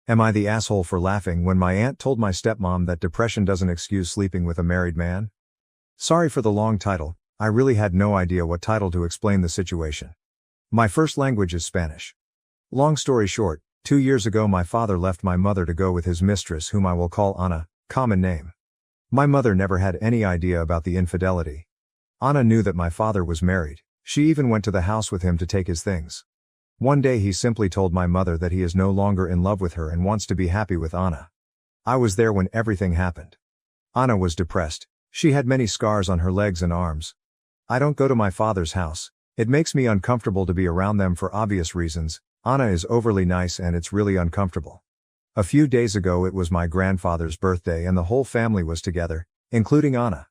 Am I the asshole for laughing when my aunt told my stepmom that depression doesn't excuse sleeping with a married man? Sorry for the long title, I really had no idea what title to explain the situation. My first language is Spanish. Long story short, 2 years ago my father left my mother to go with his mistress, whom I will call Anna, common name. My mother never had any idea about the infidelity. Anna knew that my father was married. She even went to the house with him to take his things. One day he simply told my mother that he is no longer in love with her and wants to be happy with Anna. I was there when everything happened. Anna was depressed. She had many scars on her legs and arms. I don't go to my father's house. It makes me uncomfortable to be around them for obvious reasons. Anna is overly nice and it's really uncomfortable. A few days ago it was my grandfather's birthday and the whole family was together, including Anna.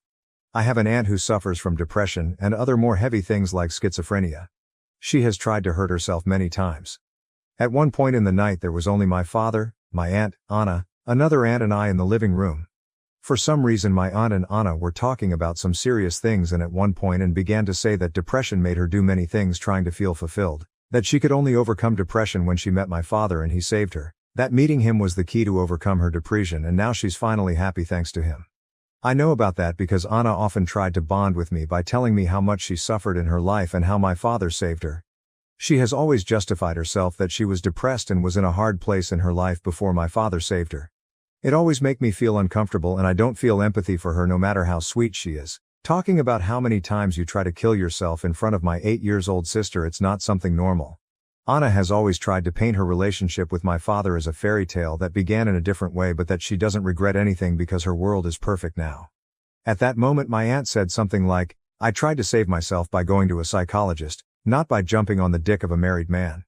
I have an aunt who suffers from depression and other more heavy things like schizophrenia. She has tried to hurt herself many times. At one point in the night there was only my father, my aunt, Anna, another aunt and I in the living room. For some reason my aunt and Anna were talking about some serious things and at one point and began to say that depression made her do many things trying to feel fulfilled, that she could only overcome depression when she met my father and he saved her, that meeting him was the key to overcome her depression and now she's finally happy thanks to him. I know about that because Anna often tried to bond with me by telling me how much she suffered in her life and how my father saved her. She has always justified herself that she was depressed and was in a hard place in her life before my father saved her. It always makes me feel uncomfortable and I don't feel empathy for her no matter how sweet she is. Talking about how many times you try to kill yourself in front of my 8-year-old sister, it's not something normal. Anna has always tried to paint her relationship with my father as a fairy tale that began in a different way but that she doesn't regret anything because her world is perfect now. At that moment my aunt said something like, I tried to save myself by going to a psychologist, not by jumping on the dick of a married man.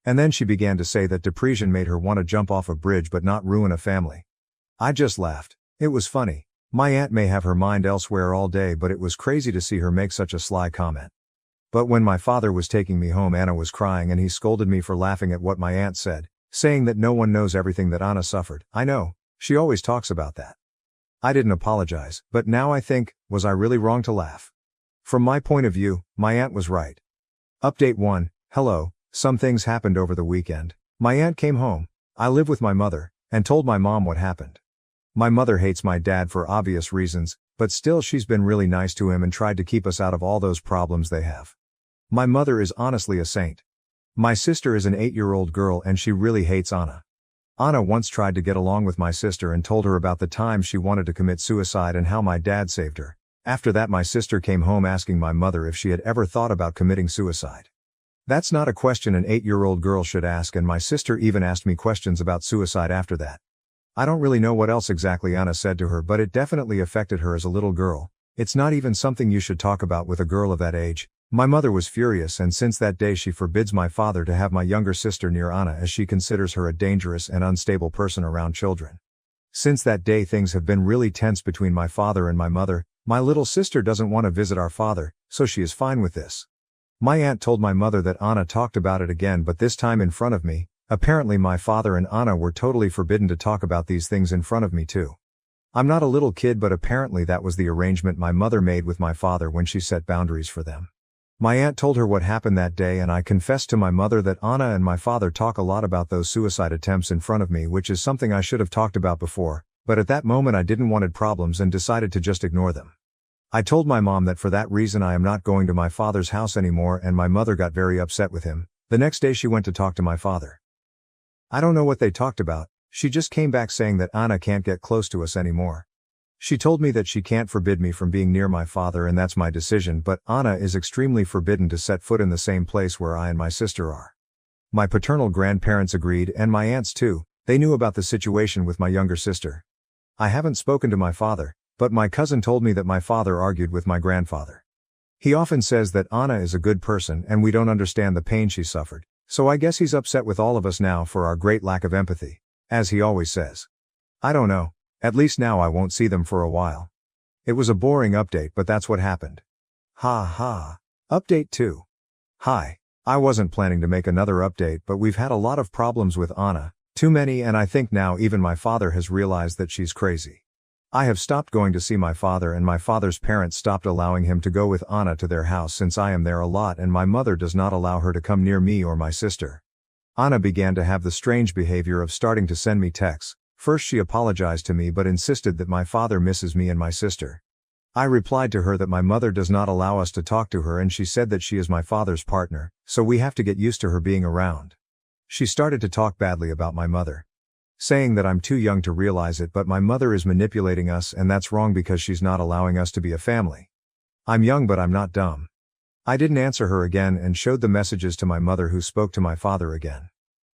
And then she began to say that depression made her want to jump off a bridge but not ruin a family. I just laughed. It was funny. My aunt may have her mind elsewhere all day but it was crazy to see her make such a sly comment. But when my father was taking me home Anna was crying and he scolded me for laughing at what my aunt said, saying that no one knows everything that Anna suffered. I know, she always talks about that. I didn't apologize, but now I think, was I really wrong to laugh? From my point of view, my aunt was right. Update 1, hello, some things happened over the weekend. My aunt came home, I live with my mother, and told my mom what happened. My mother hates my dad for obvious reasons, but still she's been really nice to him and tried to keep us out of all those problems they have. My mother is honestly a saint. My sister is an 8-year-old girl and she really hates Anna. Anna once tried to get along with my sister and told her about the time she wanted to commit suicide and how my dad saved her. After that my sister came home asking my mother if she had ever thought about committing suicide. That's not a question an 8-year-old girl should ask and my sister even asked me questions about suicide after that. I don't really know what else exactly Anna said to her but it definitely affected her as a little girl. It's not even something you should talk about with a girl of that age. My mother was furious and since that day she forbids my father to have my younger sister near Anna as she considers her a dangerous and unstable person around children. Since that day things have been really tense between my father and my mother. My little sister doesn't want to visit our father, so she is fine with this. My aunt told my mother that Anna talked about it again but this time in front of me. Apparently my father and Anna were totally forbidden to talk about these things in front of me too. I'm not a little kid but apparently that was the arrangement my mother made with my father when she set boundaries for them. My aunt told her what happened that day and I confessed to my mother that Anna and my father talk a lot about those suicide attempts in front of me, which is something I should have talked about before, but at that moment I didn't want problems and decided to just ignore them. I told my mom that for that reason I am not going to my father's house anymore and my mother got very upset with him. The next day she went to talk to my father. I don't know what they talked about, she just came back saying that Anna can't get close to us anymore. She told me that she can't forbid me from being near my father and that's my decision but Anna is extremely forbidden to set foot in the same place where I and my sister are. My paternal grandparents agreed and my aunts too, they knew about the situation with my younger sister. I haven't spoken to my father, but my cousin told me that my father argued with my grandfather. He often says that Anna is a good person and we don't understand the pain she suffered, so I guess he's upset with all of us now for our great lack of empathy, as he always says. I don't know. At least now I won't see them for a while. It was a boring update but that's what happened. Ha ha. Update 2. Hi. I wasn't planning to make another update but we've had a lot of problems with Anna, too many and I think now even my father has realized that she's crazy. I have stopped going to see my father and my father's parents stopped allowing him to go with Anna to their house since I am there a lot and my mother does not allow her to come near me or my sister. Anna began to have the strange behavior of starting to send me texts. First she apologized to me but insisted that my father misses me and my sister. I replied to her that my mother does not allow us to talk to her and she said that she is my father's partner, so we have to get used to her being around. She started to talk badly about my mother, saying that I'm too young to realize it but my mother is manipulating us and that's wrong because she's not allowing us to be a family. I'm young but I'm not dumb. I didn't answer her again and showed the messages to my mother who spoke to my father again.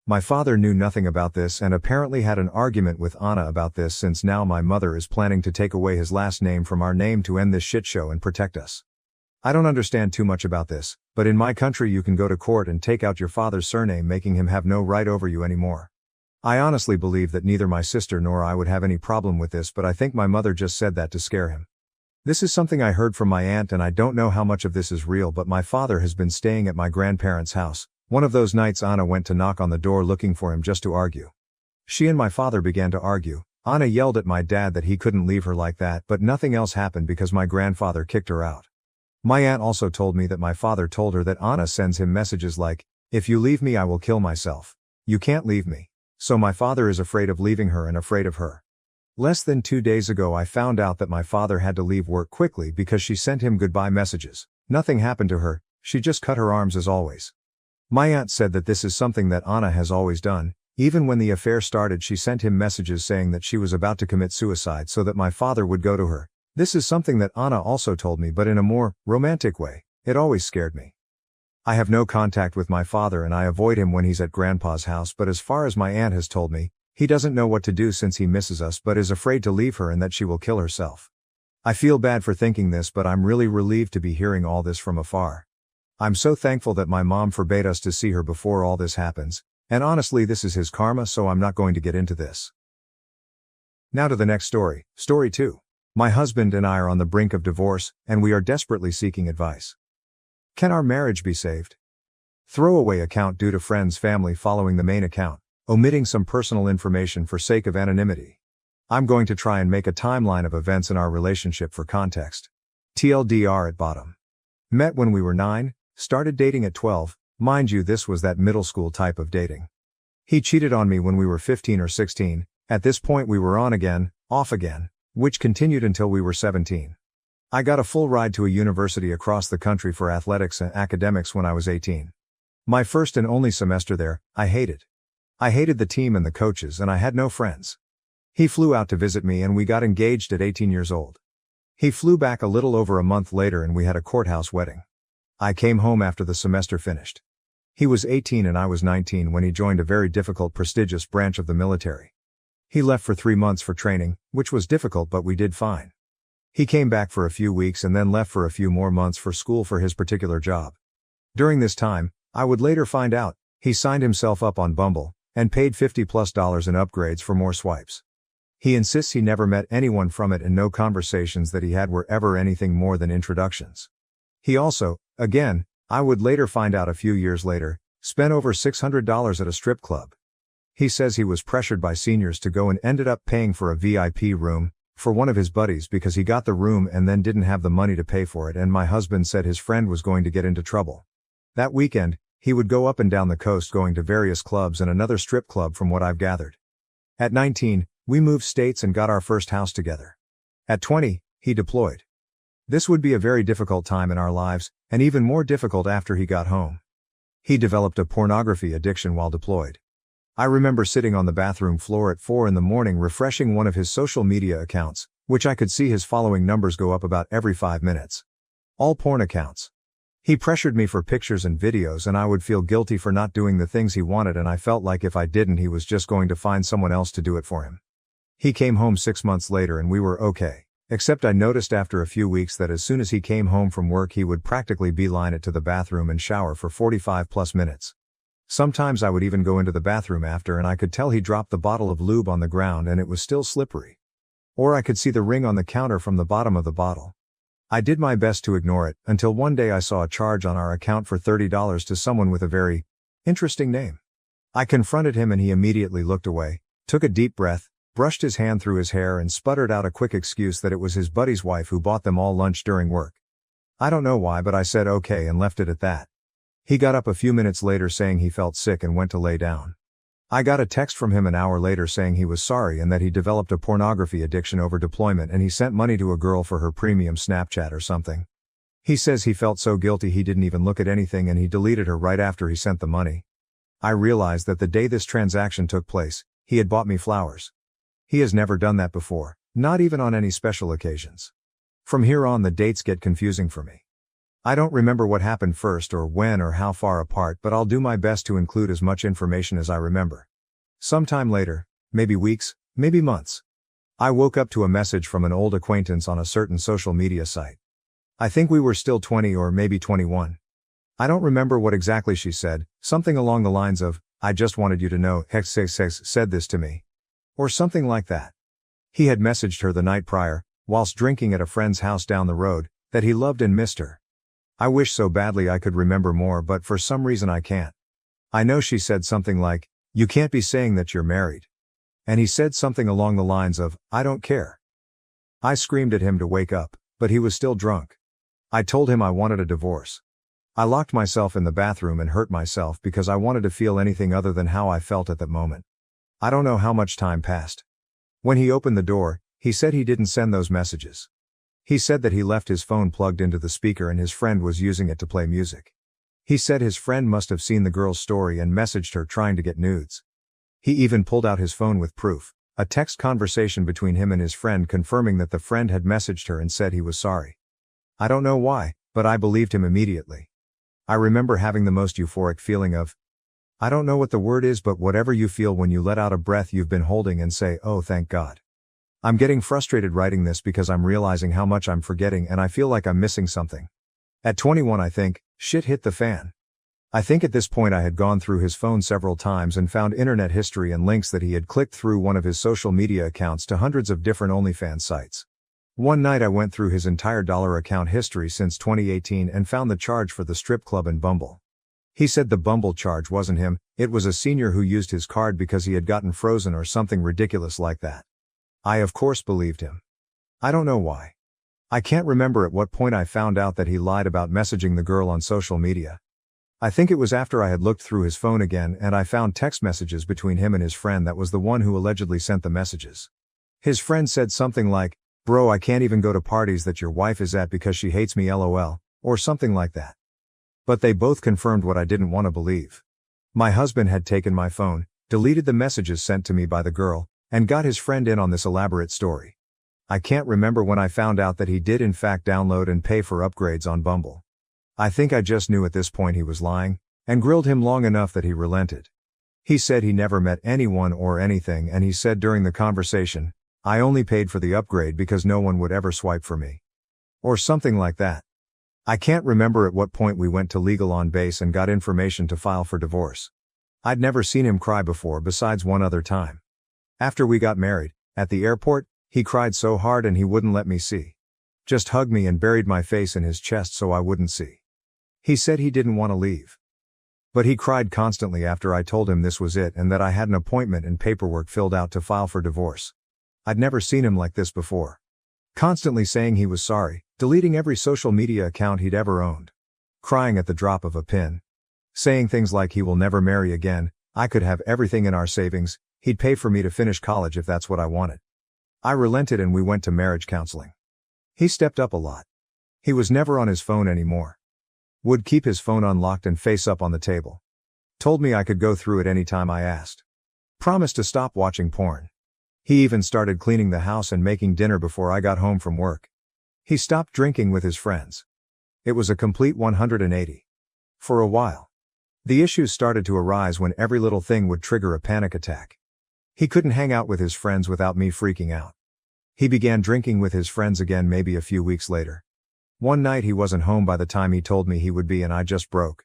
My father knew nothing about this and apparently had an argument with Anna about this since now my mother is planning to take away his last name from our name to end this shit show and protect us. I don't understand too much about this, but in my country you can go to court and take out your father's surname making him have no right over you anymore. I honestly believe that neither my sister nor I would have any problem with this but I think my mother just said that to scare him. This is something I heard from my aunt and I don't know how much of this is real but my father has been staying at my grandparents' house. One of those nights Anna went to knock on the door looking for him just to argue. She and my father began to argue. Anna yelled at my dad that he couldn't leave her like that but nothing else happened because my grandfather kicked her out. My aunt also told me that my father told her that Anna sends him messages like, "If you leave me I will kill myself. You can't leave me." So my father is afraid of leaving her and afraid of her. Less than 2 days ago I found out that my father had to leave work quickly because she sent him goodbye messages. Nothing happened to her, she just cut her arms as always. My aunt said that this is something that Anna has always done. Even when the affair started she sent him messages saying that she was about to commit suicide so that my father would go to her. This is something that Anna also told me but in a more romantic way. It always scared me. I have no contact with my father and I avoid him when he's at grandpa's house but as far as my aunt has told me, he doesn't know what to do since he misses us but is afraid to leave her and that she will kill herself. I feel bad for thinking this but I'm really relieved to be hearing all this from afar. I'm so thankful that my mom forbade us to see her before all this happens, and honestly this is his karma so I'm not going to get into this. Now to the next story, story 2. My husband and I are on the brink of divorce, and we are desperately seeking advice. Can our marriage be saved? Throwaway account due to friends family following the main account, omitting some personal information for sake of anonymity. I'm going to try and make a timeline of events in our relationship for context. TLDR at bottom. Met when we were 9. Started dating at 12, mind you this was that middle school type of dating. He cheated on me when we were 15 or 16, at this point we were on again, off again, which continued until we were 17. I got a full ride to a university across the country for athletics and academics when I was 18. My first and only semester there, I hated the team and the coaches and I had no friends. He flew out to visit me and we got engaged at 18 years old. He flew back a little over a month later and we had a courthouse wedding. I came home after the semester finished. He was 18 and I was 19 when he joined a very difficult prestigious branch of the military. He left for 3 months for training, which was difficult but we did fine. He came back for a few weeks and then left for a few more months for school for his particular job. During this time, I would later find out, he signed himself up on Bumble, and paid $50+ in upgrades for more swipes. He insists he never met anyone from it and no conversations that he had were ever anything more than introductions. He also, again, I would later find out a few years later, spent over $600 at a strip club. He says he was pressured by seniors to go and ended up paying for a VIP room for one of his buddies because he got the room and then didn't have the money to pay for it and my husband said his friend was going to get into trouble. That weekend, he would go up and down the coast going to various clubs and another strip club from what I've gathered. At 19, we moved states and got our first house together. At 20, he deployed. This would be a very difficult time in our lives, and even more difficult after he got home. He developed a pornography addiction while deployed. I remember sitting on the bathroom floor at 4 a.m. refreshing one of his social media accounts, which I could see his following numbers go up about every 5 minutes. All porn accounts. He pressured me for pictures and videos and I would feel guilty for not doing the things he wanted and I felt like if I didn't he was just going to find someone else to do it for him. He came home 6 months later and we were okay. Except I noticed after a few weeks that as soon as he came home from work he would practically beeline it to the bathroom and shower for 45+ minutes. Sometimes I would even go into the bathroom after and I could tell he dropped the bottle of lube on the ground and it was still slippery. Or I could see the ring on the counter from the bottom of the bottle. I did my best to ignore it, until one day I saw a charge on our account for $30 to someone with a very interesting name. I confronted him and he immediately looked away, took a deep breath, brushed his hand through his hair and sputtered out a quick excuse that it was his buddy's wife who bought them all lunch during work. I don't know why but I said okay and left it at that. He got up a few minutes later saying he felt sick and went to lay down. I got a text from him an hour later saying he was sorry and that he developed a pornography addiction over deployment and he sent money to a girl for her premium Snapchat or something. He says he felt so guilty he didn't even look at anything and he deleted her right after he sent the money. I realized that the day this transaction took place, he had bought me flowers. He has never done that before, not even on any special occasions. From here on the dates get confusing for me. I don't remember what happened first or when or how far apart, but I'll do my best to include as much information as I remember. Sometime later, maybe weeks, maybe months, I woke up to a message from an old acquaintance on a certain social media site. I think we were still 20 or maybe 21. I don't remember what exactly she said, something along the lines of, "I just wanted you to know Hex said this to me." Or something like that. He had messaged her the night prior, whilst drinking at a friend's house down the road, that he loved and missed her. I wish so badly I could remember more, but for some reason I can't. I know she said something like, "You can't be saying that you're married." And he said something along the lines of, "I don't care." I screamed at him to wake up, but he was still drunk. I told him I wanted a divorce. I locked myself in the bathroom and hurt myself because I wanted to feel anything other than how I felt at that moment. I don't know how much time passed. When he opened the door, he said he didn't send those messages. He said that he left his phone plugged into the speaker and his friend was using it to play music. He said his friend must have seen the girl's story and messaged her trying to get nudes. He even pulled out his phone with proof, a text conversation between him and his friend confirming that the friend had messaged her and said he was sorry. I don't know why, but I believed him immediately. I remember having the most euphoric feeling of, I don't know what the word is, but whatever you feel when you let out a breath you've been holding and say, "Oh, thank God." I'm getting frustrated writing this because I'm realizing how much I'm forgetting and I feel like I'm missing something. At 21 I think, shit hit the fan. I think at this point I had gone through his phone several times and found internet history and links that he had clicked through one of his social media accounts to hundreds of different OnlyFans sites. One night I went through his entire dollar account history since 2018 and found the charge for the strip club and Bumble. He said the Bumble charge wasn't him, it was a senior who used his card because he had gotten frozen or something ridiculous like that. I of course believed him. I don't know why. I can't remember at what point I found out that he lied about messaging the girl on social media. I think it was after I had looked through his phone again and I found text messages between him and his friend that was the one who allegedly sent the messages. His friend said something like, "Bro, I can't even go to parties that your wife is at because she hates me LOL, or something like that. But they both confirmed what I didn't want to believe. My husband had taken my phone, deleted the messages sent to me by the girl, and got his friend in on this elaborate story. I can't remember when I found out that he did in fact download and pay for upgrades on Bumble. I think I just knew at this point he was lying, and grilled him long enough that he relented. He said he never met anyone or anything, and he said during the conversation, "I only paid for the upgrade because no one would ever swipe for me." Or something like that. I can't remember at what point we went to Legal on Base and got information to file for divorce. I'd never seen him cry before besides one other time. After we got married, at the airport, he cried so hard and he wouldn't let me see. Just hugged me and buried my face in his chest so I wouldn't see. He said he didn't want to leave. But he cried constantly after I told him this was it and that I had an appointment and paperwork filled out to file for divorce. I'd never seen him like this before. Constantly saying he was sorry, deleting every social media account he'd ever owned. Crying at the drop of a pin. Saying things like he will never marry again, I could have everything in our savings, he'd pay for me to finish college if that's what I wanted. I relented and we went to marriage counseling. He stepped up a lot. He was never on his phone anymore. Would keep his phone unlocked and face up on the table. Told me I could go through it any time I asked. Promised to stop watching porn. He even started cleaning the house and making dinner before I got home from work. He stopped drinking with his friends. It was a complete 180. For a while. The issues started to arise when every little thing would trigger a panic attack. He couldn't hang out with his friends without me freaking out. He began drinking with his friends again maybe a few weeks later. One night he wasn't home by the time he told me he would be and I just broke.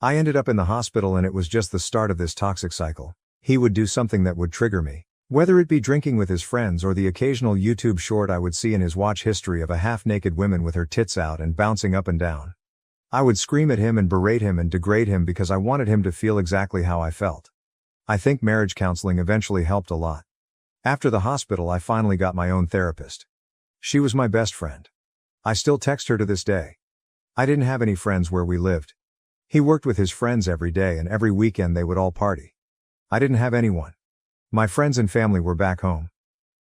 I ended up in the hospital and it was just the start of this toxic cycle. He would do something that would trigger me. Whether it be drinking with his friends or the occasional YouTube short I would see in his watch history of a half-naked woman with her tits out and bouncing up and down. I would scream at him and berate him and degrade him because I wanted him to feel exactly how I felt. I think marriage counseling eventually helped a lot. After the hospital I finally got my own therapist. She was my best friend. I still text her to this day. I didn't have any friends where we lived. He worked with his friends every day and every weekend they would all party. I didn't have anyone. My friends and family were back home.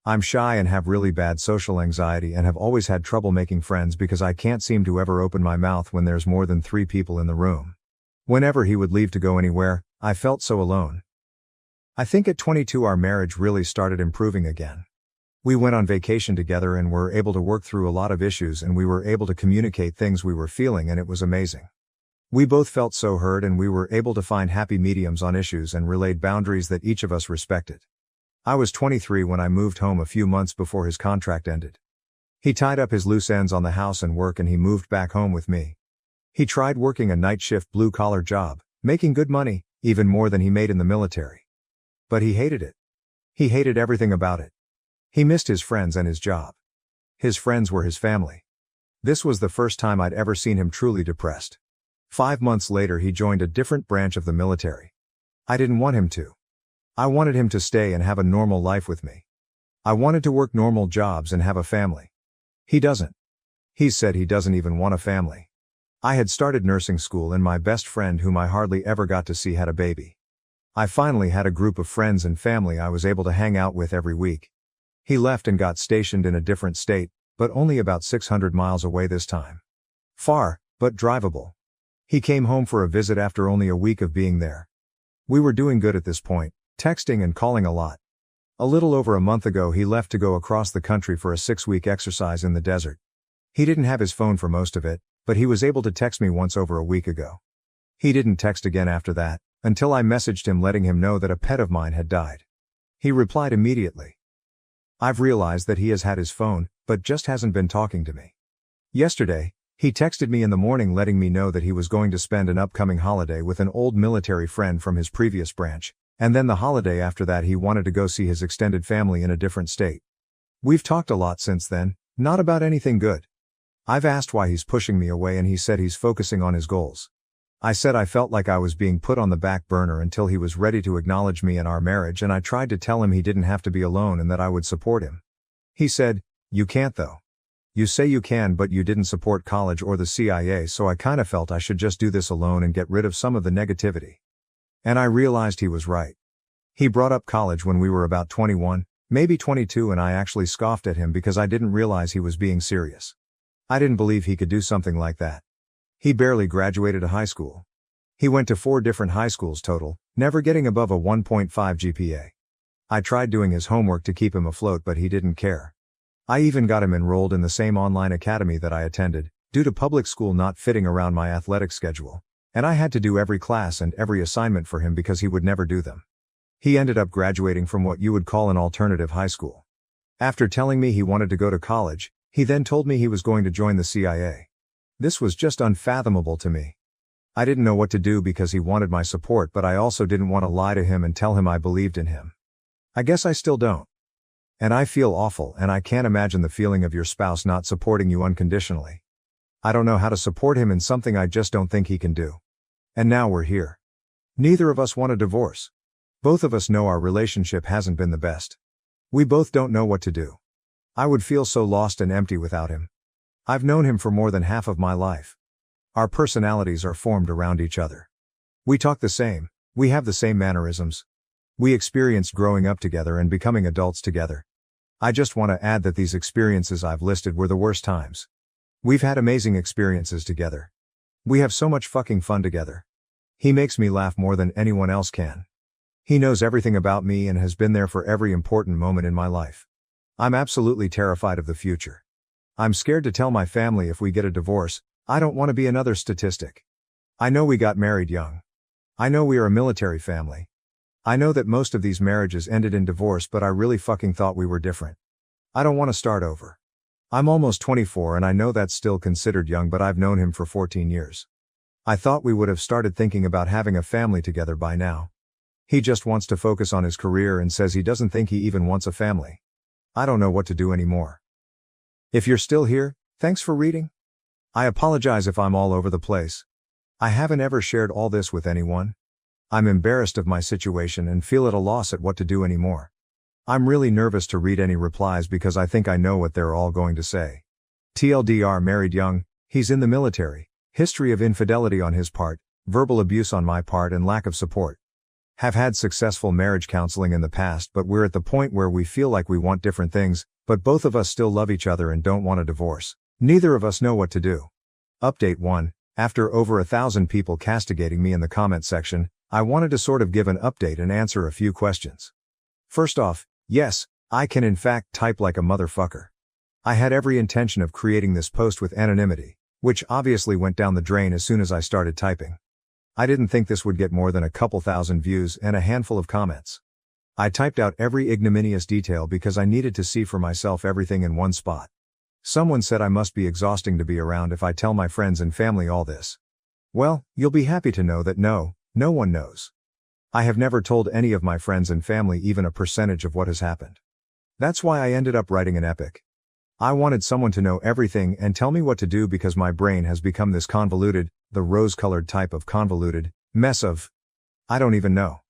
I'm shy and have really bad social anxiety and have always had trouble making friends because I can't seem to ever open my mouth when there's more than 3 people in the room. Whenever he would leave to go anywhere, I felt so alone. I think at 22 our marriage really started improving again. We went on vacation together and were able to work through a lot of issues and we were able to communicate things we were feeling and it was amazing. We both felt so heard and we were able to find happy mediums on issues and relayed boundaries that each of us respected. I was 23 when I moved home a few months before his contract ended. He tied up his loose ends on the house and work and he moved back home with me. He tried working a night shift blue-collar job, making good money, even more than he made in the military. But he hated it. He hated everything about it. He missed his friends and his job. His friends were his family. This was the first time I'd ever seen him truly depressed. 5 months later he joined a different branch of the military. I didn't want him to. I wanted him to stay and have a normal life with me. I wanted to work normal jobs and have a family. He doesn't. He said he doesn't even want a family. I had started nursing school and my best friend whom I hardly ever got to see had a baby. I finally had a group of friends and family I was able to hang out with every week. He left and got stationed in a different state, but only about 600 miles away this time. Far, but drivable. He came home for a visit after only a week of being there. We were doing good at this point, texting and calling a lot. A little over a month ago he left to go across the country for a 6-week exercise in the desert. He didn't have his phone for most of it, but he was able to text me once over a week ago. He didn't text again after that, until I messaged him letting him know that a pet of mine had died. He replied immediately. I've realized that he has had his phone, but just hasn't been talking to me. Yesterday, he texted me in the morning letting me know that he was going to spend an upcoming holiday with an old military friend from his previous branch, and then the holiday after that he wanted to go see his extended family in a different state. We've talked a lot since then, not about anything good. I've asked why he's pushing me away and he said he's focusing on his goals. I said I felt like I was being put on the back burner until he was ready to acknowledge me and our marriage, and I tried to tell him he didn't have to be alone and that I would support him. He said, "You can't though. You say you can but you didn't support college or the CIA, so I kinda felt I should just do this alone and get rid of some of the negativity." And I realized he was right. He brought up college when we were about 21, maybe 22, and I actually scoffed at him because I didn't realize he was being serious. I didn't believe he could do something like that. He barely graduated high school. He went to 4 different high schools total, never getting above a 1.5 GPA. I tried doing his homework to keep him afloat but he didn't care. I even got him enrolled in the same online academy that I attended, due to public school not fitting around my athletic schedule, and I had to do every class and every assignment for him because he would never do them. He ended up graduating from what you would call an alternative high school. After telling me he wanted to go to college, he then told me he was going to join the CIA. This was just unfathomable to me. I didn't know what to do because he wanted my support, but I also didn't want to lie to him and tell him I believed in him. I guess I still don't. And I feel awful, and I can't imagine the feeling of your spouse not supporting you unconditionally. I don't know how to support him in something I just don't think he can do. And now we're here. Neither of us want a divorce. Both of us know our relationship hasn't been the best. We both don't know what to do. I would feel so lost and empty without him. I've known him for more than half of my life. Our personalities are formed around each other. We talk the same, we have the same mannerisms. We experienced growing up together and becoming adults together. I just want to add that these experiences I've listed were the worst times. We've had amazing experiences together. We have so much fucking fun together. He makes me laugh more than anyone else can. He knows everything about me and has been there for every important moment in my life. I'm absolutely terrified of the future. I'm scared to tell my family if we get a divorce. I don't want to be another statistic. I know we got married young. I know we are a military family. I know that most of these marriages ended in divorce, but I really fucking thought we were different. I don't want to start over. I'm almost 24 and I know that's still considered young, but I've known him for 14 years. I thought we would have started thinking about having a family together by now. He just wants to focus on his career and says he doesn't think he even wants a family. I don't know what to do anymore. If you're still here, thanks for reading. I apologize if I'm all over the place. I haven't ever shared all this with anyone. I'm embarrassed of my situation and feel at a loss at what to do anymore. I'm really nervous to read any replies because I think I know what they're all going to say. TLDR, married young, he's in the military, history of infidelity on his part, verbal abuse on my part and lack of support. Have had successful marriage counseling in the past, but we're at the point where we feel like we want different things, but both of us still love each other and don't want a divorce. Neither of us know what to do. Update 1. After over 1,000 people castigating me in the comment section, I wanted to sort of give an update and answer a few questions. First off, yes, I can in fact type like a motherfucker. I had every intention of creating this post with anonymity, which obviously went down the drain as soon as I started typing. I didn't think this would get more than a couple thousand views and a handful of comments. I typed out every ignominious detail because I needed to see for myself everything in one spot. Someone said I must be exhausting to be around if I tell my friends and family all this. Well, you'll be happy to know that no one knows. I have never told any of my friends and family even a percentage of what has happened. That's why I ended up writing an epic. I wanted someone to know everything and tell me what to do because my brain has become this convoluted, the rose-colored type of convoluted, mess of, I don't even know.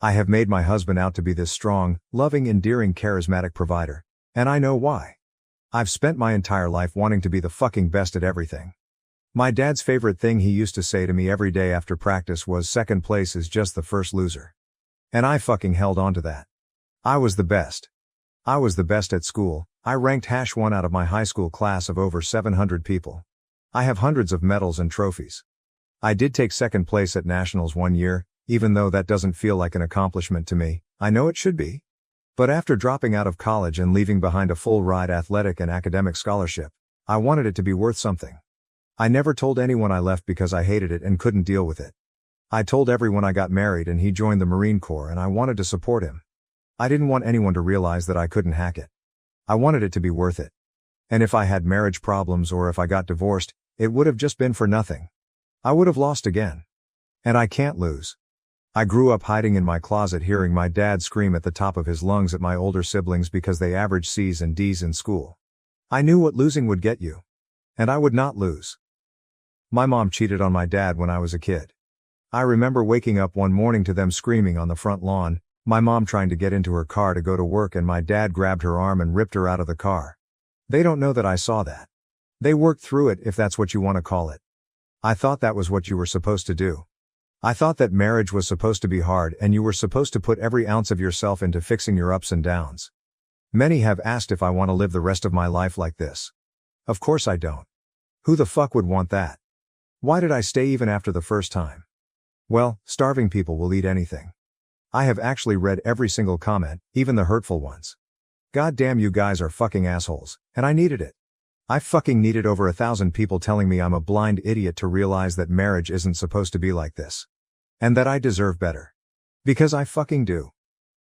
I have made my husband out to be this strong, loving, endearing, charismatic provider. And I know why. I've spent my entire life wanting to be the fucking best at everything. My dad's favorite thing he used to say to me every day after practice was second place is just the first loser. And I fucking held on to that. I was the best. I was the best at school. I ranked #1 out of my high school class of over 700 people. I have hundreds of medals and trophies. I did take second place at nationals one year, even though that doesn't feel like an accomplishment to me. I know it should be. But after dropping out of college and leaving behind a full-ride athletic and academic scholarship, I wanted it to be worth something. I never told anyone I left because I hated it and couldn't deal with it. I told everyone I got married and he joined the Marine Corps and I wanted to support him. I didn't want anyone to realize that I couldn't hack it. I wanted it to be worth it. And if I had marriage problems or if I got divorced, it would have just been for nothing. I would have lost again. And I can't lose. I grew up hiding in my closet hearing my dad scream at the top of his lungs at my older siblings because they averaged C's and D's in school. I knew what losing would get you. And I would not lose. My mom cheated on my dad when I was a kid. I remember waking up one morning to them screaming on the front lawn, my mom trying to get into her car to go to work and my dad grabbed her arm and ripped her out of the car. They don't know that I saw that. They worked through it if that's what you want to call it. I thought that was what you were supposed to do. I thought that marriage was supposed to be hard and you were supposed to put every ounce of yourself into fixing your ups and downs. Many have asked if I want to live the rest of my life like this. Of course I don't. Who the fuck would want that? Why did I stay even after the first time? Well, starving people will eat anything. I have actually read every single comment, even the hurtful ones. God damn, you guys are fucking assholes, and I needed it. I fucking needed over 1,000 people telling me I'm a blind idiot to realize that marriage isn't supposed to be like this. And that I deserve better. Because I fucking do.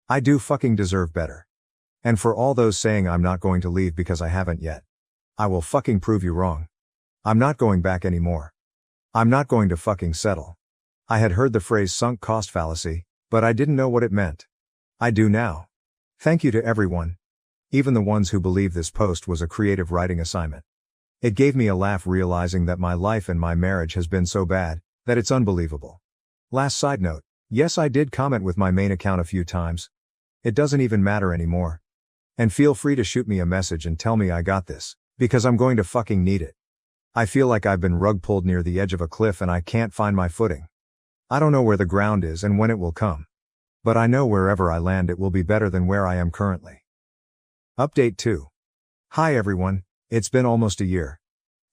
I do fucking deserve better. And for all those saying I'm not going to leave because I haven't yet. I will fucking prove you wrong. I'm not going back anymore. I'm not going to fucking settle. I had heard the phrase sunk cost fallacy, but I didn't know what it meant. I do now. Thank you to everyone. Even the ones who believe this post was a creative writing assignment. It gave me a laugh realizing that my life and my marriage has been so bad, that it's unbelievable. Last side note, yes, I did comment with my main account a few times. It doesn't even matter anymore. And feel free to shoot me a message and tell me I got this, because I'm going to fucking need it. I feel like I've been rug pulled near the edge of a cliff and I can't find my footing. I don't know where the ground is and when it will come. But I know wherever I land it will be better than where I am currently. Update 2. Hi everyone, it's been almost a year.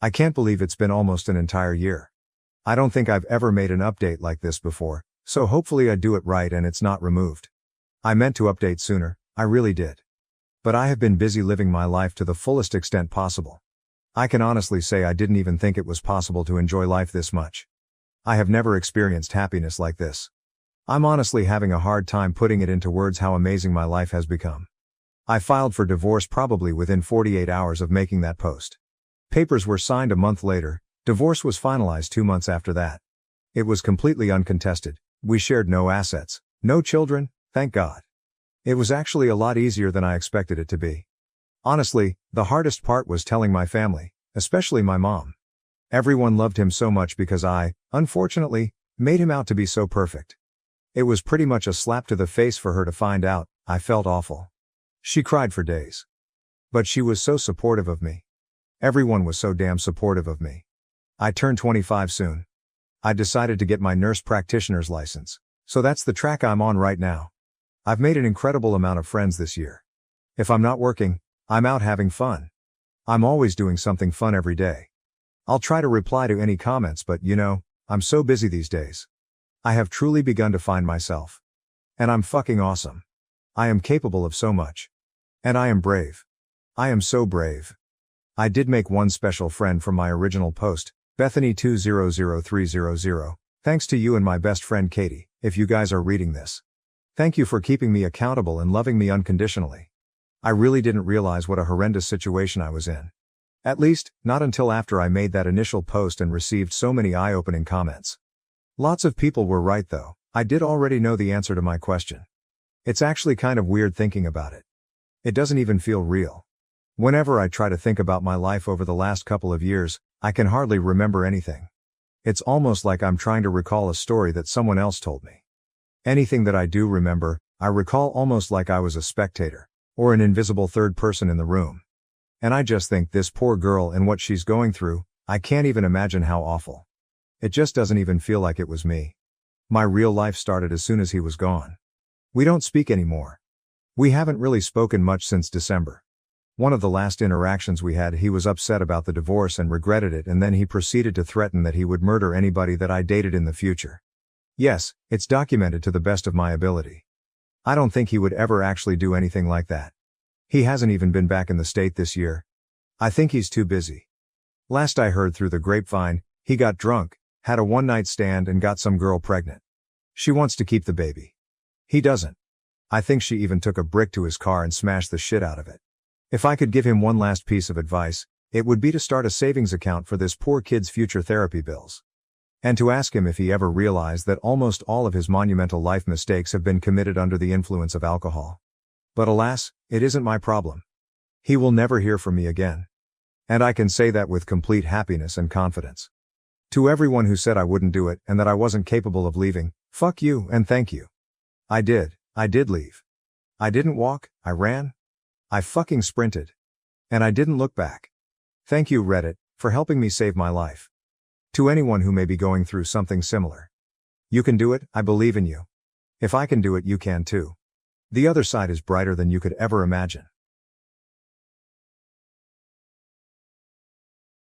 I can't believe it's been almost an entire year. I don't think I've ever made an update like this before, so hopefully I do it right and it's not removed. I meant to update sooner, I really did. But I have been busy living my life to the fullest extent possible. I can honestly say I didn't even think it was possible to enjoy life this much. I have never experienced happiness like this. I'm honestly having a hard time putting it into words how amazing my life has become. I filed for divorce probably within 48 hours of making that post. Papers were signed a month later, divorce was finalized 2 months after that. It was completely uncontested, we shared no assets, no children, thank God. It was actually a lot easier than I expected it to be. Honestly, the hardest part was telling my family, especially my mom. Everyone loved him so much because I, unfortunately, made him out to be so perfect. It was pretty much a slap to the face for her to find out. I felt awful. She cried for days. But she was so supportive of me. Everyone was so damn supportive of me. I turn 25 soon. I decided to get my nurse practitioner's license. So that's the track I'm on right now. I've made an incredible amount of friends this year. If I'm not working, I'm out having fun. I'm always doing something fun every day. I'll try to reply to any comments, but I'm so busy these days. I have truly begun to find myself. And I'm fucking awesome. I am capable of so much. And I am brave. I am so brave. I did make one special friend from my original post, Bethany200300. Thanks to you and my best friend Katie, if you guys are reading this. Thank you for keeping me accountable and loving me unconditionally. I really didn't realize what a horrendous situation I was in. At least, not until after I made that initial post and received so many eye-opening comments. Lots of people were right though. I did already know the answer to my question. It's actually kind of weird thinking about it. It doesn't even feel real. Whenever I try to think about my life over the last couple of years, I can hardly remember anything. It's almost like I'm trying to recall a story that someone else told me. Anything that I do remember, I recall almost like I was a spectator, or an invisible third person in the room. And I just think this poor girl and what she's going through, I can't even imagine how awful. It just doesn't even feel like it was me. My real life started as soon as he was gone. We don't speak anymore. We haven't really spoken much since December. One of the last interactions we had, he was upset about the divorce and regretted it, and then he proceeded to threaten that he would murder anybody that I dated in the future. Yes, it's documented to the best of my ability. I don't think he would ever actually do anything like that. He hasn't even been back in the state this year. I think he's too busy. Last I heard through the grapevine, he got drunk, had a one-night stand and got some girl pregnant. She wants to keep the baby. He doesn't. I think she even took a brick to his car and smashed the shit out of it. If I could give him one last piece of advice, it would be to start a savings account for this poor kid's future therapy bills. And to ask him if he ever realized that almost all of his monumental life mistakes have been committed under the influence of alcohol. But alas, it isn't my problem. He will never hear from me again. And I can say that with complete happiness and confidence. To everyone who said I wouldn't do it and that I wasn't capable of leaving, fuck you and thank you. I did leave. I didn't walk, I ran. I fucking sprinted. And I didn't look back. Thank you, Reddit, for helping me save my life. To anyone who may be going through something similar. You can do it, I believe in you. If I can do it, you can too. The other side is brighter than you could ever imagine.